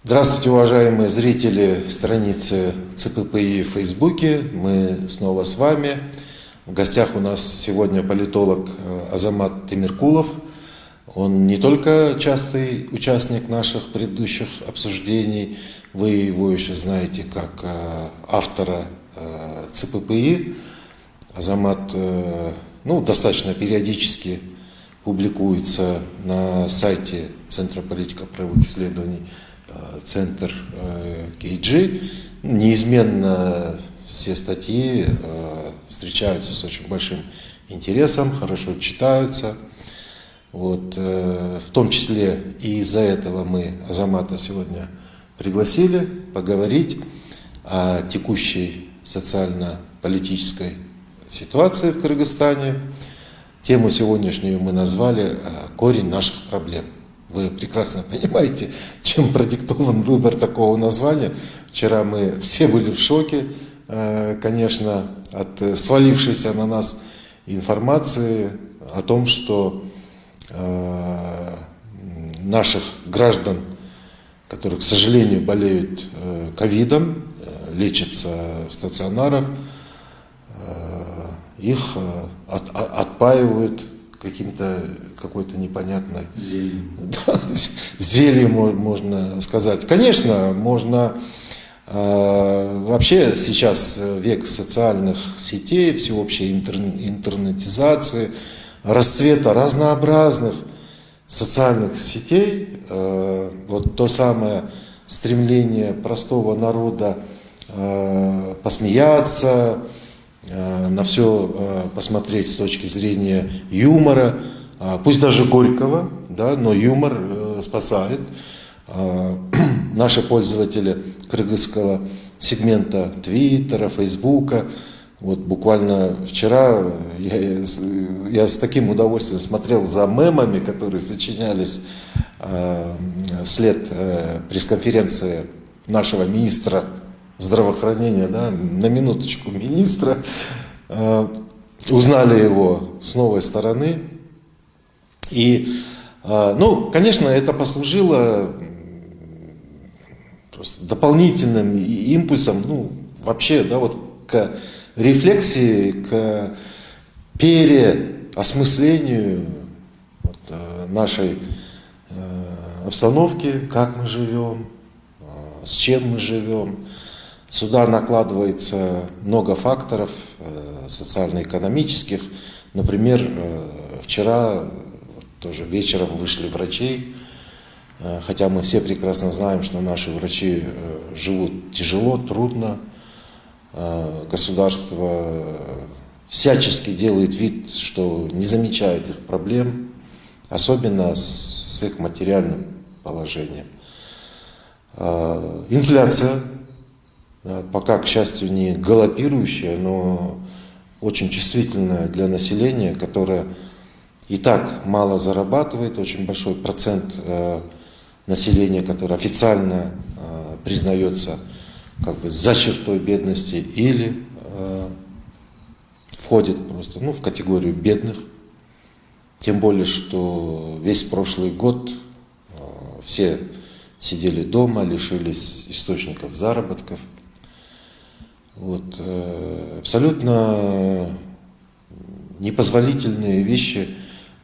Здравствуйте, уважаемые зрители страницы ЦППИ в Фейсбуке. Мы снова с вами. В гостях у нас сегодня политолог Азамат Темиркулов. Он не только частый участник наших предыдущих обсуждений, вы его еще знаете как автора ЦППИ. Азамат достаточно периодически публикуется на сайте Центра политико-правовых исследований Центр KG. Неизменно все статьи встречаются с очень большим интересом, хорошо читаются. В том числе и из-за этого мы Азамата сегодня пригласили поговорить о текущей социально-политической ситуации в Кыргызстане. Тему сегодняшнюю мы назвали «Корень наших проблем». Вы прекрасно понимаете, чем продиктован выбор такого названия. Вчера мы все были в шоке, конечно, от свалившейся на нас информации о том, что наших граждан, которые, к сожалению, болеют ковидом, лечатся в стационарах, их отпаивают какой-то непонятной зельем, можно сказать. Конечно, можно вообще сейчас век социальных сетей, всеобщей интернетизации, расцвета разнообразных социальных сетей, то самое стремление простого народа посмеяться, на все посмотреть с точки зрения юмора, пусть даже горького, да, но юмор спасает. Наши пользователи кыргызского сегмента Твиттера, Фейсбука, буквально вчера я с таким удовольствием смотрел за мемами, которые сочинялись вслед пресс-конференции нашего министра здравоохранения, да, на минуточку министра, узнали его с новой стороны. И, конечно, это послужило просто дополнительным импульсом, вообще, да, к рефлексии, к переосмыслению нашей обстановки, как мы живем, с чем мы живем. Сюда накладывается много факторов социально-экономических. Например, вчера тоже вечером вышли врачи, хотя мы все прекрасно знаем, что наши врачи живут тяжело, трудно. Государство всячески делает вид, что не замечает их проблем, особенно с их материальным положением. Инфляция. Пока, к счастью, не галопирующая, но очень чувствительная для населения, которое и так мало зарабатывает, очень большой процент населения, которое официально признается за чертой бедности или входит просто в категорию бедных. Тем более, что весь прошлый год все сидели дома, лишились источников заработков. Абсолютно непозволительные вещи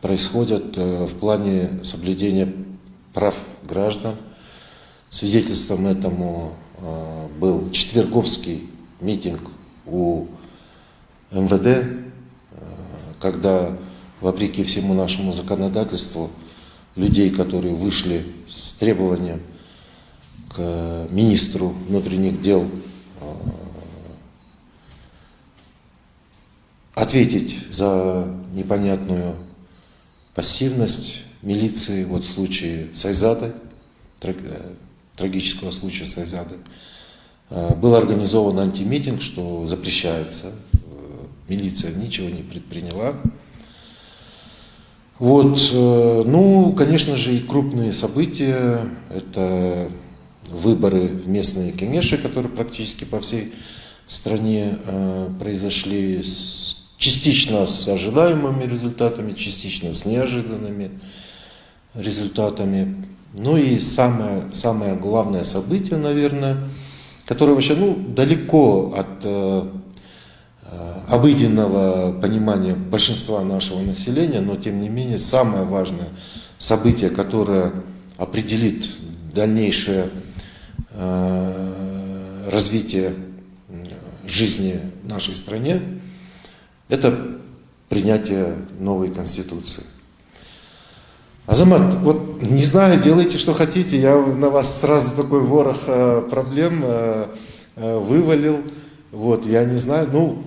происходят в плане соблюдения прав граждан. Свидетельством этому был четверговский митинг у МВД, когда, вопреки всему нашему законодательству, людей, которые вышли с требованием к министру внутренних дел ответить за непонятную пассивность милиции, в случае с Айзадой, трагического случая с Айзадой, был организован антимитинг, что запрещается, милиция ничего не предприняла. Конечно же, и крупные события, это выборы в местные кеңеши, которые практически по всей стране произошли, частично с ожидаемыми результатами, частично с неожиданными результатами. Ну и самое главное событие, наверное, которое вообще далеко от обыденного понимания большинства нашего населения, но тем не менее самое важное событие, которое определит дальнейшее развитие жизни в нашей стране, это принятие новой Конституции. Азамат, вот не знаю, делайте, что хотите, я на вас сразу такой ворох проблем вывалил, вот, я не знаю,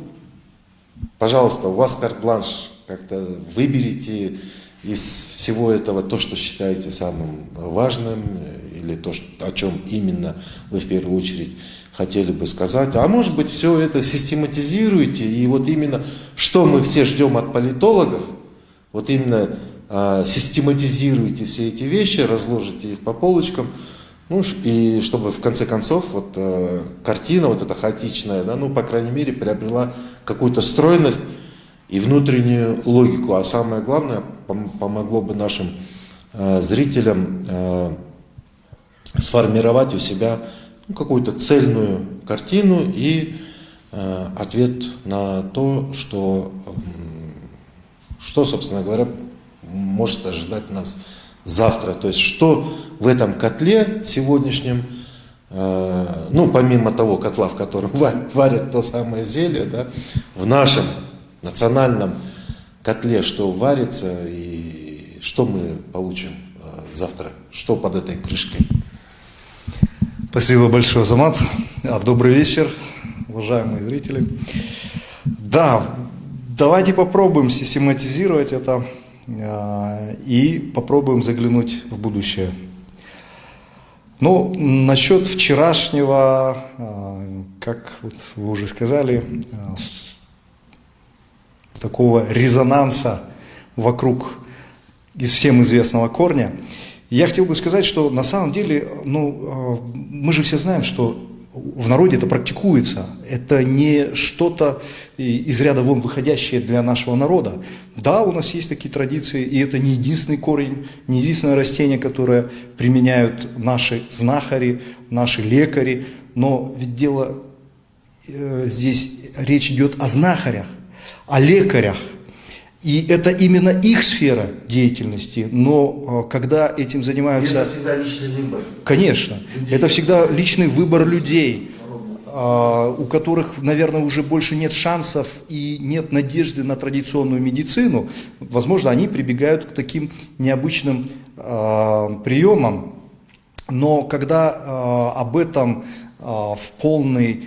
пожалуйста, у вас карт-бланш, как-то выберите из всего этого то, что считаете самым важным, или то, о чем именно вы в первую очередь хотели бы сказать. А может быть, все это систематизируете, и вот именно, что мы все ждем от политологов, вот именно систематизируйте все эти вещи, разложите их по полочкам, и чтобы в конце концов вот картина вот эта хаотичная, по крайней мере, приобрела какую-то стройность и внутреннюю логику. А самое главное, помогло бы нашим зрителям сформировать у себя какую-то цельную картину и ответ на то, что, собственно говоря, может ожидать нас завтра. То есть, что в этом котле сегодняшнем, помимо того котла, в котором варят то самое зелье, да, в нашем национальном котле, что варится и что мы получим завтра, что под этой крышкой. Спасибо большое, Азамат. Добрый вечер, уважаемые зрители. Да, давайте попробуем систематизировать это и попробуем заглянуть в будущее. Насчет вчерашнего, как вы уже сказали, такого резонанса вокруг всем известного корня, я хотел бы сказать, что на самом деле, мы же все знаем, что в народе это практикуется. Это не что-то из ряда вон выходящее для нашего народа. Да, у нас есть такие традиции, и это не единственный корень, не единственное растение, которое применяют наши знахари, наши лекари. Но ведь дело здесь, речь идет о знахарях, о лекарях. И это именно их сфера деятельности, но когда этим занимаются... Это всегда личный выбор. Конечно, это всегда личный выбор людей, у которых, наверное, уже больше нет шансов и нет надежды на традиционную медицину. Возможно, они прибегают к таким необычным приемам, но когда об этом в полный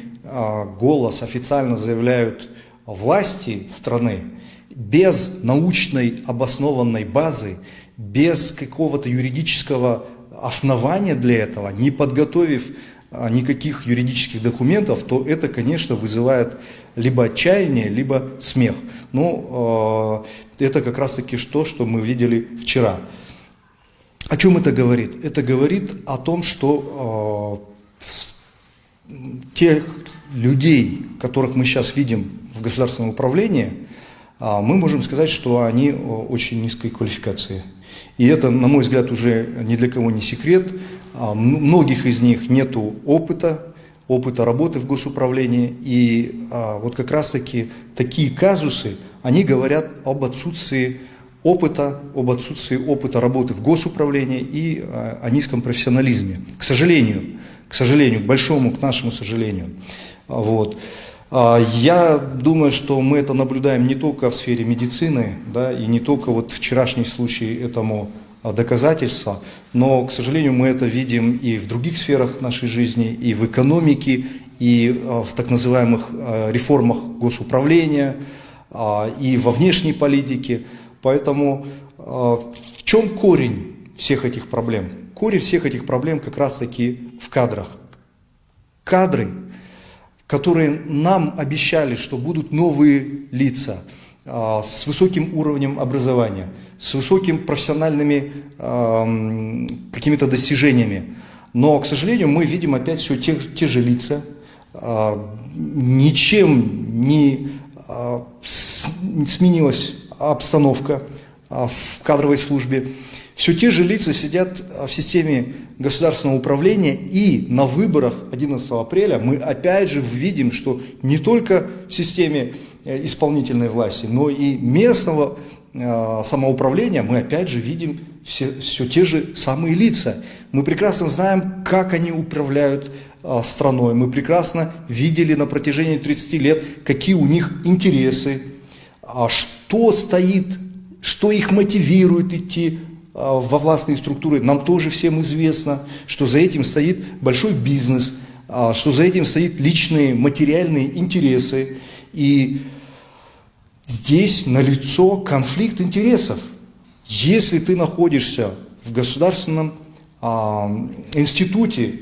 голос официально заявляют власти страны, без научной обоснованной базы, без какого-то юридического основания для этого, не подготовив никаких юридических документов, то это, конечно, вызывает либо отчаяние, либо смех. Это как раз-таки то, что мы видели вчера. О чем это говорит? Это говорит о том, что тех людей, которых мы сейчас видим в государственном управлении, мы можем сказать, что они очень низкой квалификации. И это, на мой взгляд, уже ни для кого не секрет. Многих из них нет опыта работы в госуправлении. И вот как раз-таки такие казусы, они говорят об отсутствии опыта работы в госуправлении и о низком профессионализме. К сожалению, к большому, к нашему сожалению. Вот. Я думаю, что мы это наблюдаем не только в сфере медицины, да, и не только вот вчерашний случай этому доказательства, но, к сожалению, мы это видим и в других сферах нашей жизни, и в экономике, и в так называемых реформах госуправления, и во внешней политике. Поэтому в чем корень всех этих проблем? Корень всех этих проблем как раз-таки в кадрах. Кадры, которые нам обещали, что будут новые лица с высоким уровнем образования, с высокими профессиональными какими-то достижениями. Но, к сожалению, мы видим опять все те же лица, ничем не сменилась обстановка, в кадровой службе. Все те же лица сидят в системе государственного управления, и на выборах 11 апреля мы опять же видим, что не только в системе исполнительной власти, но и местного самоуправления мы опять же видим все те же самые лица. Мы прекрасно знаем, как они управляют страной, мы прекрасно видели на протяжении 30 лет, какие у них интересы, что стоит, что их мотивирует идти во властные структуры. Нам тоже всем известно, что за этим стоит большой бизнес, что за этим стоят личные материальные интересы. И здесь налицо конфликт интересов. Если ты находишься в государственном институте,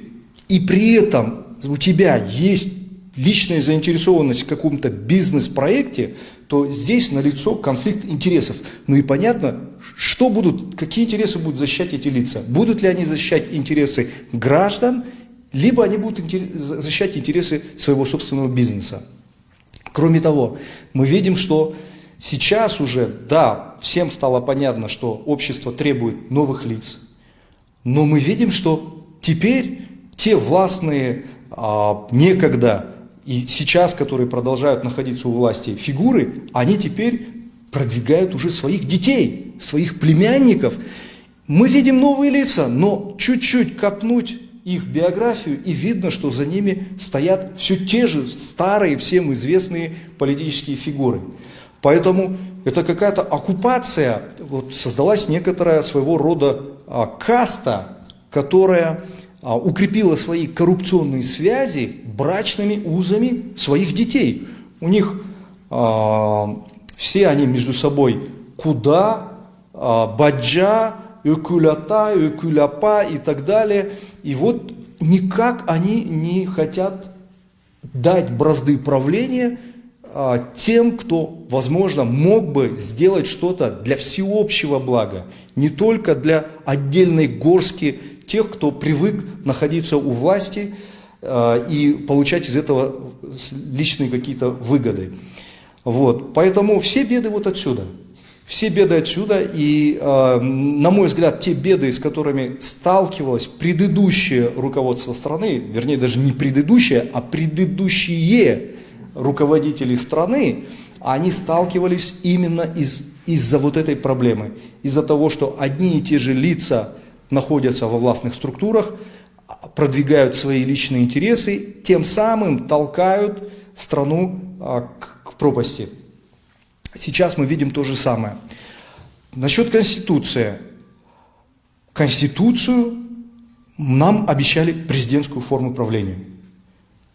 и при этом у тебя есть личная заинтересованность в каком-то бизнес-проекте, то здесь налицо конфликт интересов. Ну и понятно, какие интересы будут защищать эти лица. Будут ли они защищать интересы граждан, либо они будут защищать интересы своего собственного бизнеса. Кроме того, мы видим, что сейчас уже, да, всем стало понятно, что общество требует новых лиц, но мы видим, что теперь те властные некогда и сейчас, которые продолжают находиться у власти фигуры, они теперь продвигают уже своих детей, своих племянников. Мы видим новые лица, но чуть-чуть копнуть их биографию, и видно, что за ними стоят все те же старые, всем известные политические фигуры. Поэтому это какая-то оккупация, вот создалась некоторая своего рода каста, которая укрепила свои коррупционные связи брачными узами своих детей. У них все они между собой куда, баджа, экулята, экуляпа и так далее. И вот никак они не хотят дать бразды правления тем, кто, возможно, мог бы сделать что-то для всеобщего блага, не только для отдельной горстки тех, кто привык находиться у власти и получать из этого личные какие-то выгоды. Вот. Поэтому все беды вот отсюда. Все беды отсюда, и, на мой взгляд, те беды, с которыми сталкивалось предыдущее руководство страны, вернее, даже не предыдущее, а предыдущие руководители страны, они сталкивались именно из-за вот этой проблемы, из-за того, что одни и те же лица находятся во властных структурах, продвигают свои личные интересы, тем самым толкают страну к пропасти. Сейчас мы видим то же самое. Насчет Конституции. Конституцию нам обещали президентскую форму правления.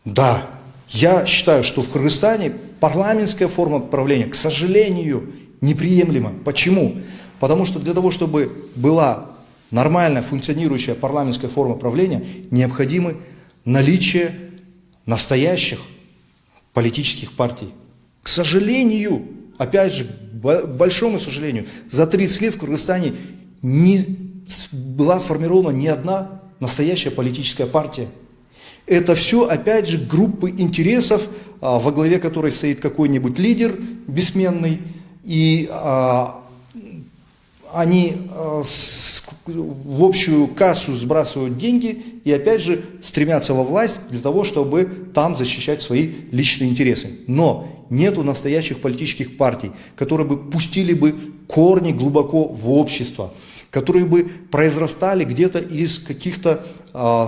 Да, я считаю, что в Кыргызстане парламентская форма правления, к сожалению, неприемлема. Почему? Потому что для того, чтобы была нормальная функционирующая парламентская форма правления, необходимо наличие настоящих политических партий. К сожалению, опять же, к большому сожалению, за 30 лет в Кыргызстане не была сформирована ни одна настоящая политическая партия. Это все, опять же, группы интересов, во главе которой стоит какой-нибудь лидер бессменный, и они в общую кассу сбрасывают деньги и опять же стремятся во власть для того, чтобы там защищать свои личные интересы. Но нету настоящих политических партий, которые бы пустили бы корни глубоко в общество, которые бы произрастали где-то из каких-то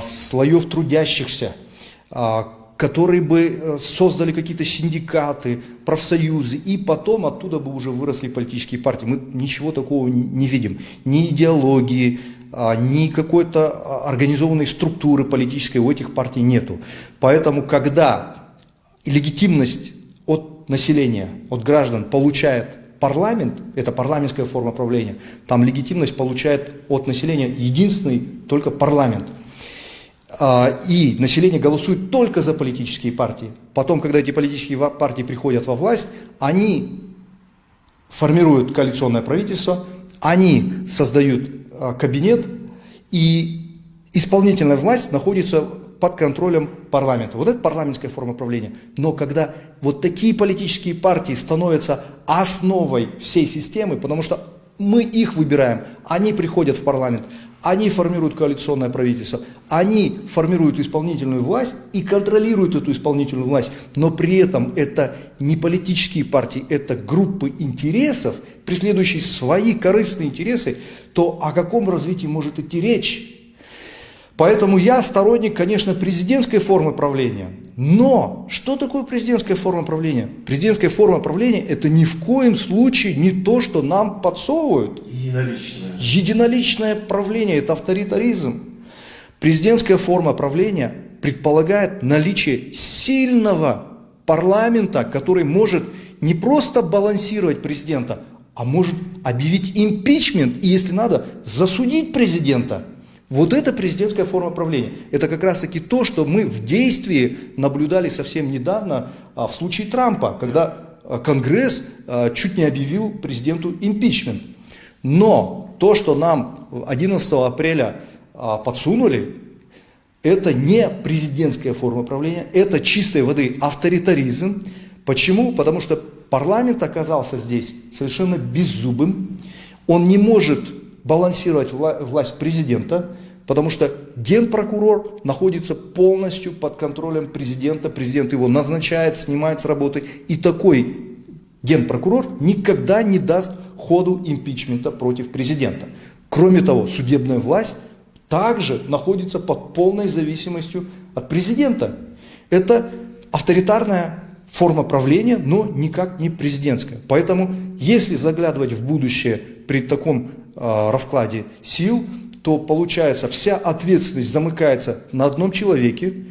слоев трудящихся, которые бы создали какие-то синдикаты, профсоюзы, и потом оттуда бы уже выросли политические партии. Мы ничего такого не видим. Ни идеологии, ни какой-то организованной структуры политической у этих партий нету. Поэтому, когда легитимность от населения, от граждан получает парламент, это парламентская форма правления, там легитимность получает от населения единственный только парламент. И население голосует только за политические партии. Потом, когда эти политические партии приходят во власть, они формируют коалиционное правительство, они создают кабинет, и исполнительная власть находится под контролем парламента. Вот это парламентская форма правления. Но когда вот такие политические партии становятся основой всей системы, потому что мы их выбираем, они приходят в парламент, они формируют коалиционное правительство, они формируют исполнительную власть и контролируют эту исполнительную власть, но при этом это не политические партии, это группы интересов, преследующие свои корыстные интересы, то о каком развитии может идти речь? Поэтому я сторонник, конечно, президентской формы правления. Но что такое президентская форма правления? Президентская форма правления – это ни в коем случае не то, что нам подсовывают. Единоличное. Единоличное правление – это авторитаризм. Президентская форма правления предполагает наличие сильного парламента, который может не просто балансировать президента, а может объявить импичмент и, если надо, засудить президента. Вот это президентская форма правления. Это как раз таки то, что мы в действии наблюдали совсем недавно в случае Трампа, когда Конгресс чуть не объявил президенту импичмент. Но то, что нам 11 апреля подсунули, это не президентская форма правления, это чистой воды авторитаризм. Почему? Потому что парламент оказался здесь совершенно беззубым, он не может балансировать власть президента, потому что генпрокурор находится полностью под контролем президента, президент его назначает, снимает с работы, и такой генпрокурор никогда не даст ходу импичмента против президента. Кроме того, судебная власть также находится под полной зависимостью от президента. Это авторитарная форма правления, но никак не президентская. Поэтому, если заглядывать в будущее при таком раскладе сил, то получается вся ответственность замыкается на одном человеке,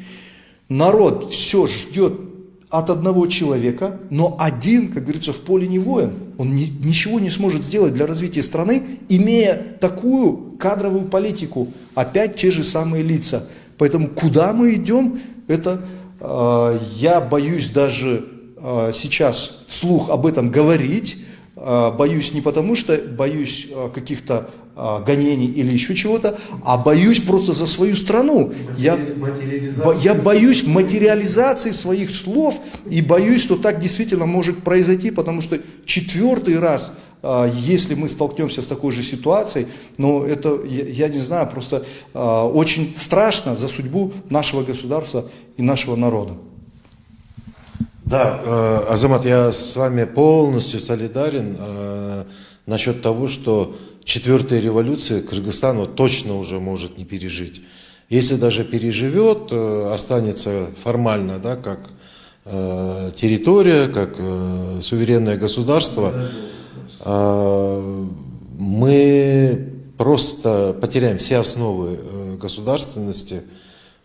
народ все ждет от одного человека, но один, как говорится, в поле не воин, он ничего не сможет сделать для развития страны, имея такую кадровую политику, опять те же самые лица. Поэтому куда мы идем, это я боюсь даже сейчас вслух об этом говорить. Боюсь не потому, что боюсь каких-то гонений или еще чего-то, а боюсь просто за свою страну. Я боюсь материализации своих слов и боюсь, что так действительно может произойти, потому что четвертый раз, если мы столкнемся с такой же ситуацией, но это, я не знаю, просто очень страшно за судьбу нашего государства и нашего народа. Да, Азамат, я с вами полностью солидарен насчет того, что четвертая революция Кыргызстан вот точно уже может не пережить. Если даже переживет, останется формально, да, как территория, как суверенное государство, мы просто потеряем все основы государственности,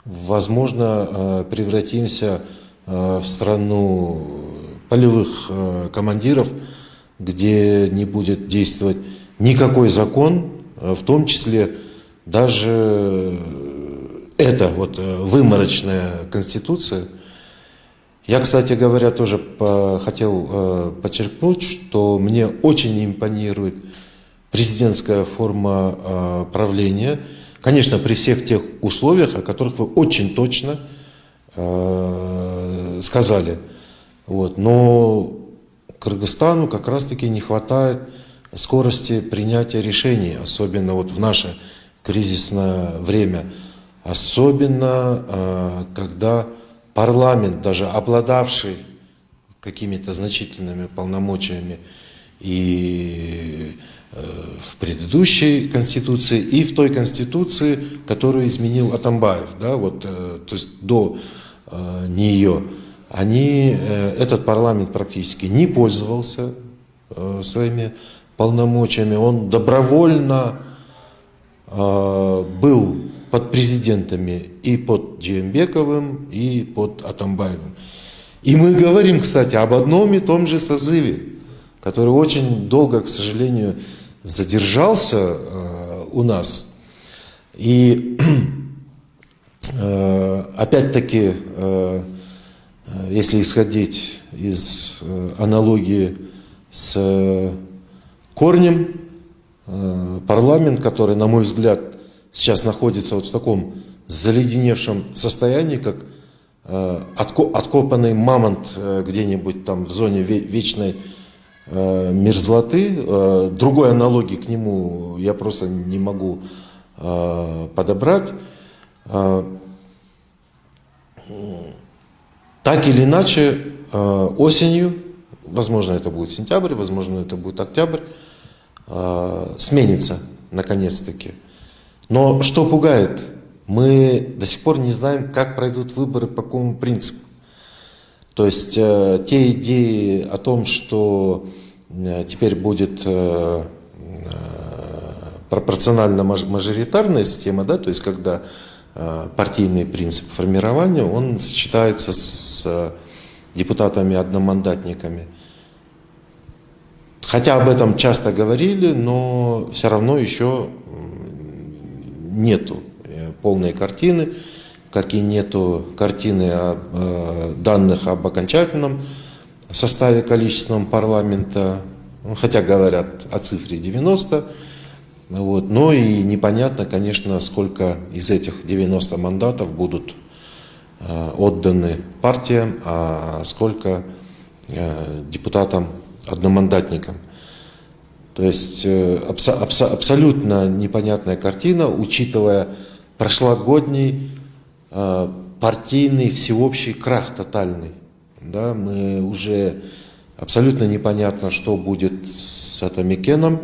возможно, превратимся в страну полевых командиров, где не будет действовать никакой закон, в том числе даже эта вот выморочная конституция. Я, кстати говоря, тоже хотел подчеркнуть, что мне очень импонирует президентская форма правления, конечно, при всех тех условиях, о которых вы очень точно сказали. Вот. Но Кыргызстану как раз-таки не хватает скорости принятия решений, особенно вот в наше кризисное время. Особенно, когда парламент, даже обладавший какими-то значительными полномочиями и в предыдущей конституции, и в той конституции, которую изменил Атамбаев, да, вот, то есть до нее, этот парламент практически не пользовался своими полномочиями, он добровольно был под президентами и под Джеймбековым, и под Атамбаевым. И мы говорим, кстати, об одном и том же созыве, который очень долго, к сожалению, задержался у нас. И опять-таки, если исходить из аналогии с корнем, парламент, который, на мой взгляд, сейчас находится вот в таком заледеневшем состоянии, как откопанный мамонт где-нибудь там в зоне вечной мерзлоты. Другой аналогии к нему я просто не могу подобрать. Так или иначе, осенью, возможно, это будет сентябрь, возможно, это будет октябрь, сменится наконец-таки. Но что пугает? Мы до сих пор не знаем, как пройдут выборы, по какому принципу. То есть те идеи о том, что теперь будет пропорционально-мажоритарная система, да, то есть когда партийный принцип формирования, он сочетается с депутатами-одномандатниками. Хотя об этом часто говорили, но все равно еще нету полной картины, как и нету картины данных об окончательном составе количественном парламента, хотя говорят о цифре 90, вот, но и непонятно, конечно, сколько из этих 90 мандатов будут отданы партиям, а сколько депутатам-одномандатникам. То есть абсолютно непонятная картина, учитывая прошлогодний партийный всеобщий крах тотальный. Да, мы уже абсолютно непонятно, что будет с Атамекеном.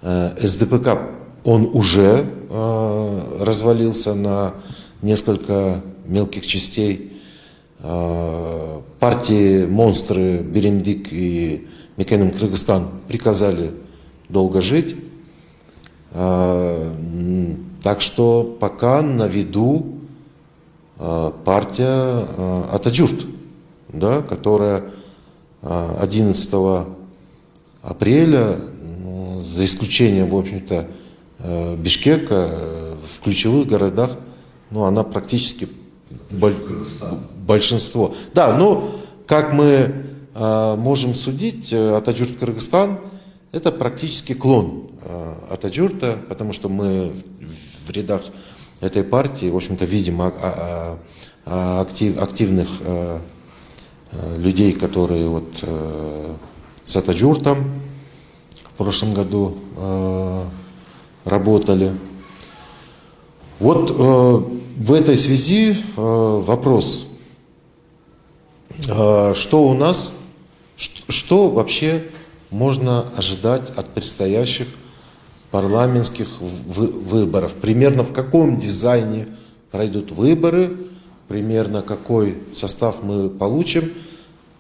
СДПК, он уже развалился на несколько мелких частей. Партии монстры Беремдик и Мекенем Кыргызстан приказали долго жить. Так что пока на виду партия Атаджурт, да, которая 11 апреля, за исключением, в общем-то, Бишкека, в ключевых городах, она практически большинство. Да, как мы можем судить, Атаджурт Кыргызстан — это практически клон Атаджурта, потому что мы в рядах этой партии, в общем-то, видим активных людей, которые вот с Атаджуртом в прошлом году работали. Вот в этой связи вопрос, что у нас, что вообще можно ожидать от предстоящих парламентских выборов? Примерно в каком дизайне пройдут выборы, примерно какой состав мы получим.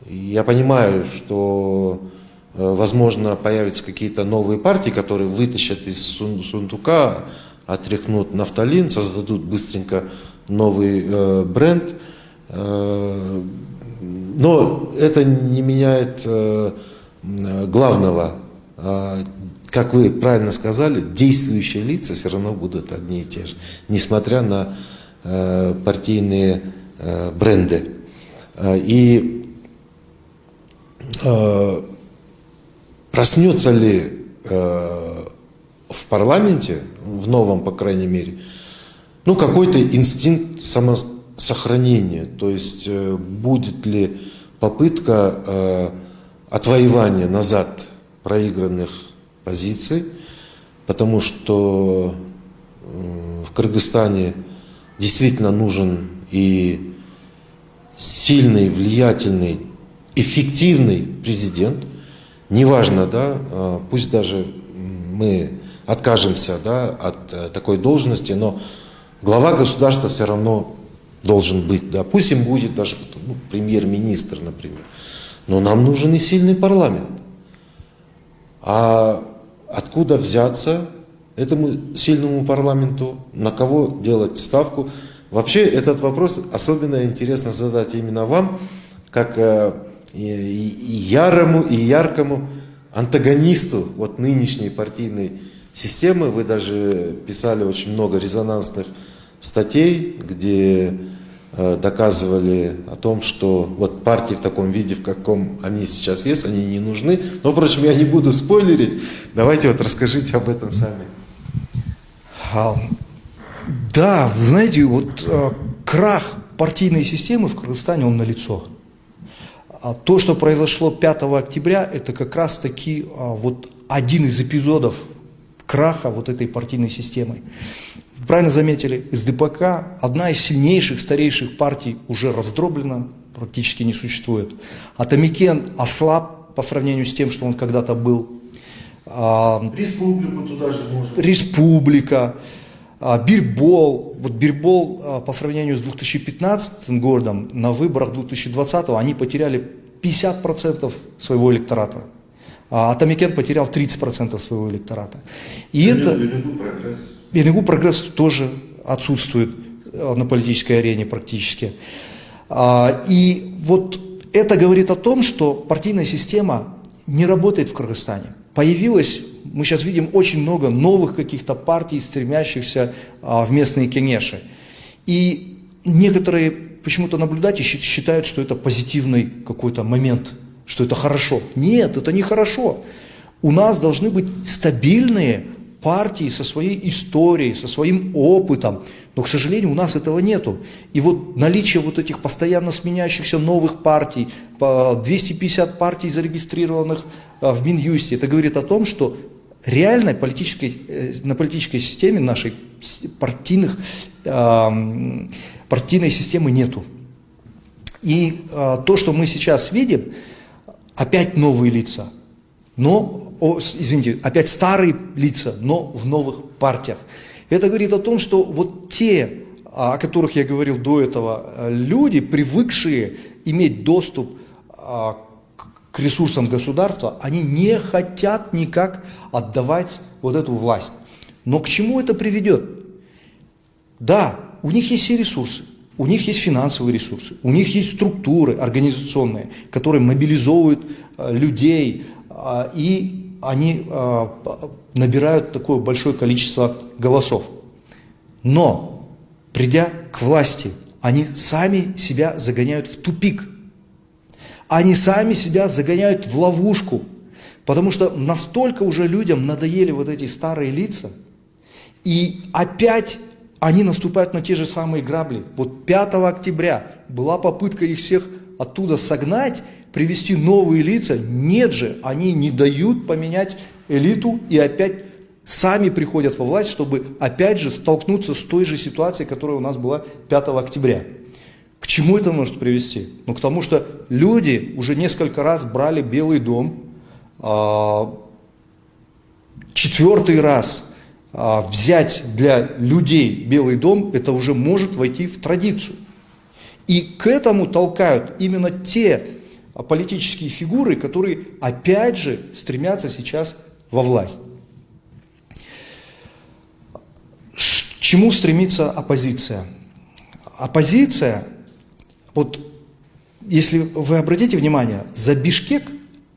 Я понимаю, что, возможно, появятся какие-то новые партии, которые вытащат из сундука, отряхнут нафталин, создадут быстренько новый бренд. Но это не меняет главного. Как вы правильно сказали, действующие лица все равно будут одни и те же, несмотря на партийные бренды. И проснется ли в парламенте, в новом, по крайней мере, какой-то инстинкт самосохранения, то есть будет ли попытка отвоевания назад проигранных позиций, потому что в Кыргызстане действительно нужен и сильный, влиятельный, эффективный президент. Неважно, да, пусть даже мы откажемся, да, от такой должности, но глава государства все равно должен быть, да, пусть им будет даже премьер-министр, например, но нам нужен и сильный парламент. А откуда взяться этому сильному парламенту, на кого делать ставку? Вообще этот вопрос особенно интересно задать именно вам, как и ярому, и яркому антагонисту вот нынешней партийной системы. Вы даже писали очень много резонансных статей, где доказывали о том, что вот партии в таком виде, в каком они сейчас есть, они не нужны. Но, впрочем, я не буду спойлерить. Давайте вот расскажите об этом сами. Да, вы знаете, вот крах партийной системы в Кыргызстане, он налицо. то, что произошло 5 октября, это как раз таки вот один из эпизодов краха вот этой партийной системы. Вы правильно заметили, СДПК, одна из сильнейших, старейших партий, уже раздроблена, практически не существует. Атамекен ослаб по сравнению с тем, что он когда-то был. Республику туда же можно. Республика, Бирбол. Вот Бирбол по сравнению с 2015 годом на выборах 2020 они потеряли 50% своего электората. А Атамекен потерял 30% своего электората. И Бенегу прогресс тоже отсутствует на политической арене практически. И вот это говорит о том, что партийная система не работает в Кыргызстане. Появилось, мы сейчас видим очень много новых каких-то партий, стремящихся в местные кенеши. И некоторые почему-то наблюдатели считают, что это позитивный какой-то момент, что это хорошо. Нет, это не хорошо. У нас должны быть стабильные партии со своей историей, со своим опытом. Но, к сожалению, у нас этого нету. И вот наличие вот этих постоянно сменяющихся новых партий, 250 партий зарегистрированных в Минюсте, это говорит о том, что реальной на политической системе нашей партийной системы нету. И то, что мы сейчас видим, опять новые лица, опять старые лица, но в новых партиях. Это говорит о том, что вот те, о которых я говорил до этого, люди, привыкшие иметь доступ к ресурсам государства, они не хотят никак отдавать вот эту власть. Но к чему это приведет? Да, у них есть все ресурсы, у них есть финансовые ресурсы, у них есть структуры организационные, которые мобилизовывают людей, и они набирают такое большое количество голосов. Но, придя к власти, они сами себя загоняют в тупик. Они сами себя загоняют в ловушку. Потому что настолько уже людям надоели вот эти старые лица, и опять они наступают на те же самые грабли. Вот 5 октября была попытка их всех оттуда согнать, привести новые лица. Нет же, они не дают поменять элиту и опять сами приходят во власть, чтобы опять же столкнуться с той же ситуацией, которая у нас была 5 октября. К чему это может привести? Ну, к тому, что люди уже несколько раз брали Белый дом, 4-й раз взять для людей Белый дом, это уже может войти в традицию. И к этому толкают именно те политические фигуры, которые опять же стремятся сейчас во власть. К чему стремится оппозиция? Оппозиция, вот если вы обратите внимание, за Бишкек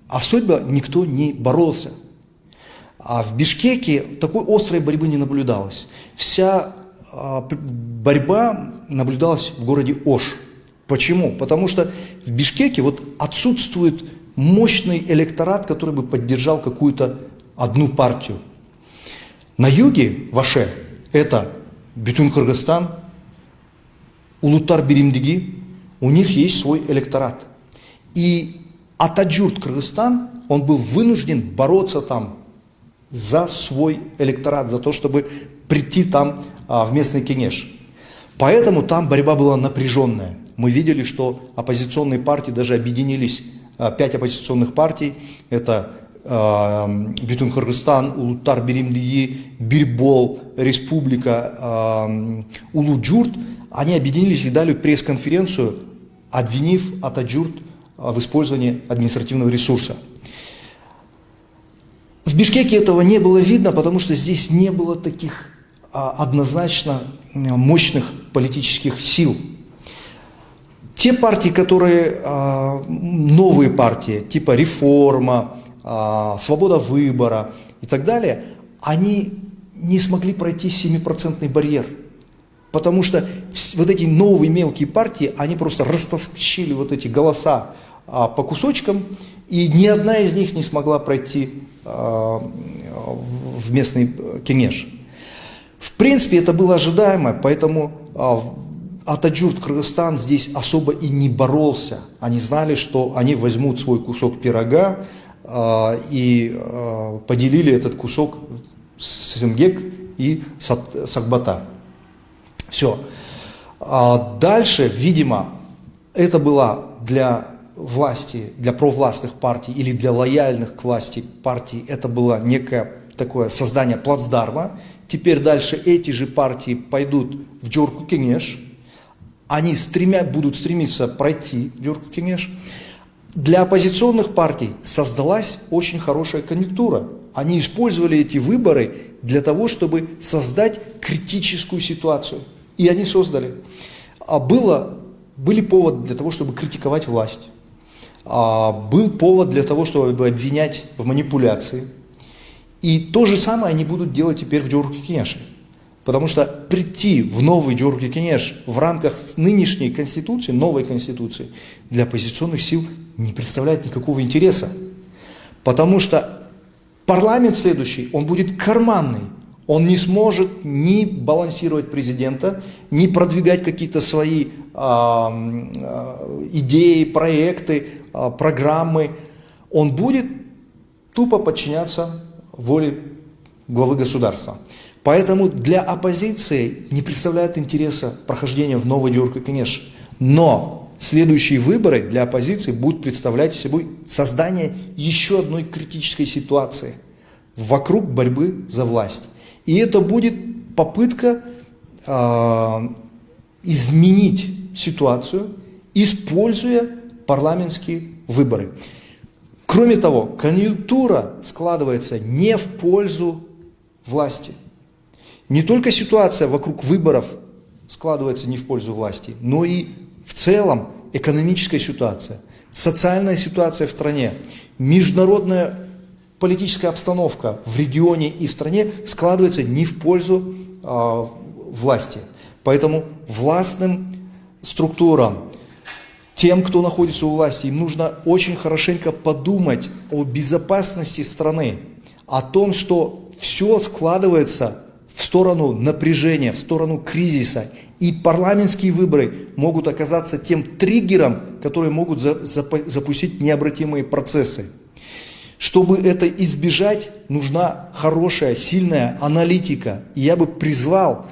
особо никто не боролся. А в Бишкеке такой острой борьбы не наблюдалось. Вся борьба наблюдалась в городе Ош. Почему? Потому что в Бишкеке вот отсутствует мощный электорат, который бы поддержал какую-то одну партию. На юге, в Оше, это Бүтүн-Кыргызстан, Улуттар-Биримдиги, у них есть свой электорат. И Атаджурт Кыргызстан, он был вынужден бороться там за свой электорат, за то, чтобы прийти там в местный кенеш. Поэтому там борьба была напряженная. Мы видели, что оппозиционные партии даже объединились, 5 оппозиционных партий, это Бүтүн-Кыргызстан, Улуттар-Биримдиги, Бирбол, Республика, Улуджурт, они объединились и дали пресс-конференцию, обвинив Атаджурт в использовании административного ресурса. В Бишкеке этого не было видно, потому что здесь не было таких однозначно мощных политических сил. Те партии, которые новые партии, типа Реформа, Свобода выбора и так далее, они не смогли пройти 7% барьер. Потому что вот эти новые мелкие партии, они просто растащили вот эти голоса по кусочкам, и ни одна из них не смогла пройти в местный кенеш. В принципе, это было ожидаемо, поэтому Атаджурт, Кыргызстан здесь особо и не боролся. Они знали, что они возьмут свой кусок пирога и поделили этот кусок с Семгек и Сакбата. Все. Дальше, видимо, это было для власти, для провластных партий или для лояльных к власти партий, это было некое такое создание плацдарма. Теперь дальше эти же партии пойдут в Джорку Кенеш, они будут стремиться пройти Джорку Кенеш. Для оппозиционных партий создалась очень хорошая конъюнктура. Они использовали эти выборы для того, чтобы создать критическую ситуацию. И они создали. Были поводы для того, чтобы критиковать власть. Был повод для того, чтобы обвинять в манипуляции. И то же самое они будут делать теперь в Джорку Кенеше. Потому что прийти в новый Джорку Кенеш в рамках нынешней конституции, новой конституции, для оппозиционных сил не представляет никакого интереса. Потому что парламент следующий, он будет карманный. Он не сможет ни балансировать президента, ни продвигать какие-то свои идеи, проекты, программы. Он будет тупо подчиняться воле главы государства. Поэтому для оппозиции не представляет интереса прохождения в новый Джорку Кенеш. Но следующие выборы для оппозиции будут представлять собой создание еще одной критической ситуации вокруг борьбы за власть. И это будет попытка изменить ситуацию, используя парламентские выборы. Кроме того, конъюнктура складывается не в пользу власти. Не только ситуация вокруг выборов складывается не в пользу власти, но и в целом экономическая ситуация, социальная ситуация в стране, международная политическая обстановка в регионе и в стране складывается не в пользу власти. Поэтому властным структурам, тем, кто находится у власти, им нужно очень хорошенько подумать о безопасности страны, о том, что все складывается в сторону напряжения, в сторону кризиса. И парламентские выборы могут оказаться тем триггером, которые могут запустить необратимые процессы. Чтобы это избежать, нужна хорошая, сильная аналитика. И я бы призвал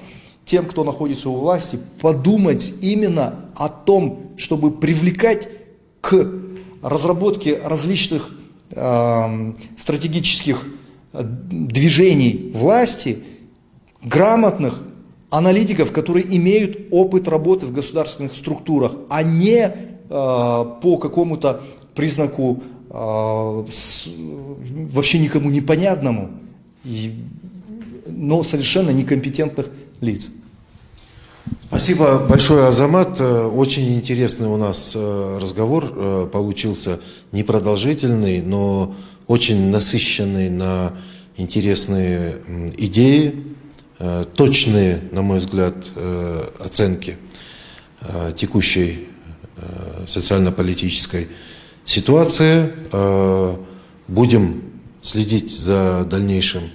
тем, кто находится у власти, подумать именно о том, чтобы привлекать к разработке различных стратегических движений власти грамотных аналитиков, которые имеют опыт работы в государственных структурах, а не по какому-то признаку вообще никому непонятному, но совершенно некомпетентных лиц. Спасибо большое, Азамат. Очень интересный у нас разговор получился, непродолжительный, но очень насыщенный на интересные идеи, точные, на мой взгляд, оценки текущей социально-политической ситуации. Будем следить за дальнейшим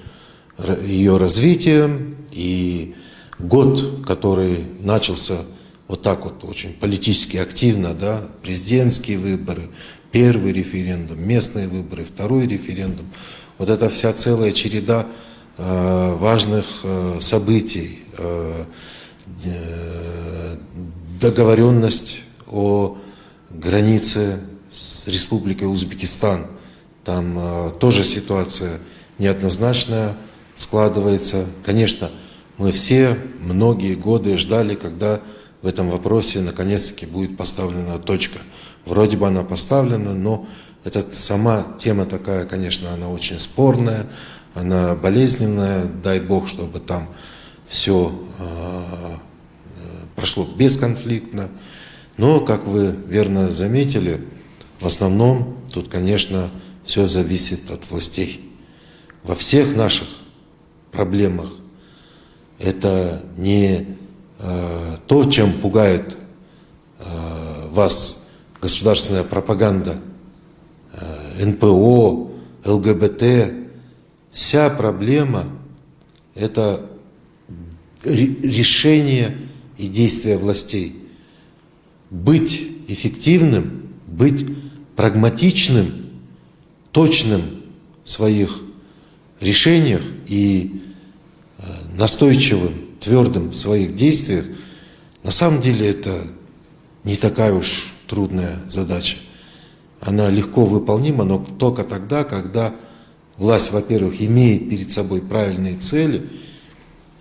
ее развитием. И год, который начался вот так вот очень политически активно, да, президентские выборы, первый референдум, местные выборы, второй референдум, вот эта вся целая череда важных событий, договоренность о границе с Республикой Узбекистан. Там тоже ситуация неоднозначная складывается. Конечно, мы все многие годы ждали, когда в этом вопросе наконец-таки будет поставлена точка. Вроде бы она поставлена, но сама тема такая, конечно, она очень спорная, она болезненная. Дай Бог, чтобы там все прошло бесконфликтно. Но, как вы верно заметили, в основном тут, конечно, все зависит от властей. Во всех наших проблемах это не то, чем пугает вас государственная пропаганда, НПО, ЛГБТ. Вся проблема – это решение и действия властей. Быть эффективным, быть прагматичным, точным в своих решениях и настойчивым, твердым в своих действиях, на самом деле это не такая уж трудная задача. Она легко выполнима, но только тогда, когда власть, во-первых, имеет перед собой правильные цели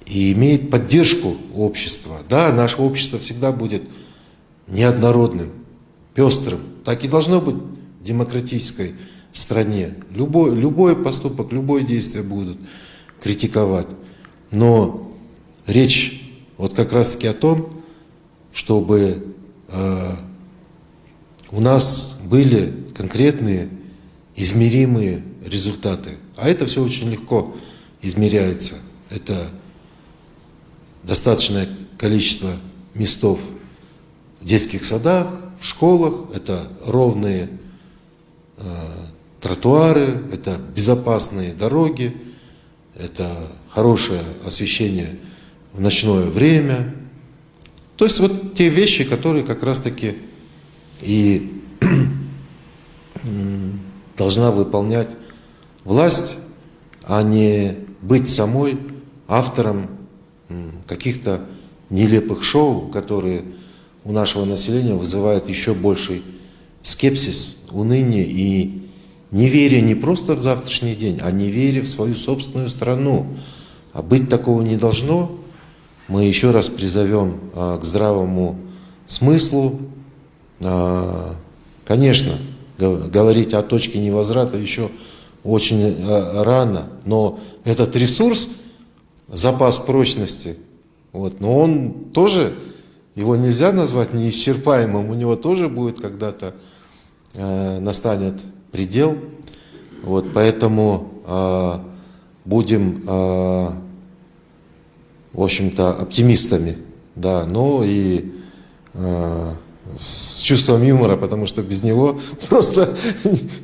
и имеет поддержку общества. Да, наше общество всегда будет неоднородным, пестрым. Так и должно быть в демократической стране. Любой поступок, любое действие будут критиковать. Но речь вот как раз-таки о том, чтобы у нас были конкретные, измеримые результаты. А это все очень легко измеряется. Это достаточное количество местов в детских садах, в школах, это ровные тротуары, это безопасные дороги, это хорошее освещение в ночное время. То есть вот те вещи, которые как раз-таки и должна выполнять власть, а не быть самой автором каких-то нелепых шоу, которые у нашего населения вызывают еще больший скепсис, уныние и неверие не просто в завтрашний день, а неверие в свою собственную страну. А быть такого не должно. Мы еще раз призовем к здравому смыслу. Конечно, говорить о точке невозврата еще очень рано, но этот ресурс, запас прочности, вот, но он тоже, его нельзя назвать неисчерпаемым, у него тоже будет когда-то настанет предел. Вот, поэтому будем, в общем-то, оптимистами, да, но и с чувством юмора, потому что без него просто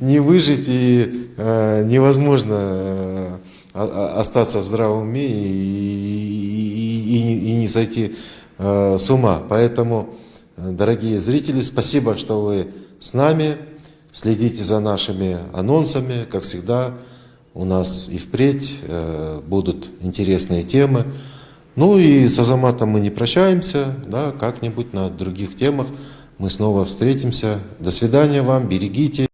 не выжить и невозможно остаться в здравом уме и не сойти с ума. Поэтому, дорогие зрители, спасибо, что вы с нами. Следите за нашими анонсами. Как всегда, у нас и впредь будут интересные темы. Ну и с Азаматом мы не прощаемся, да, как-нибудь на других темах мы снова встретимся. До свидания вам, берегите.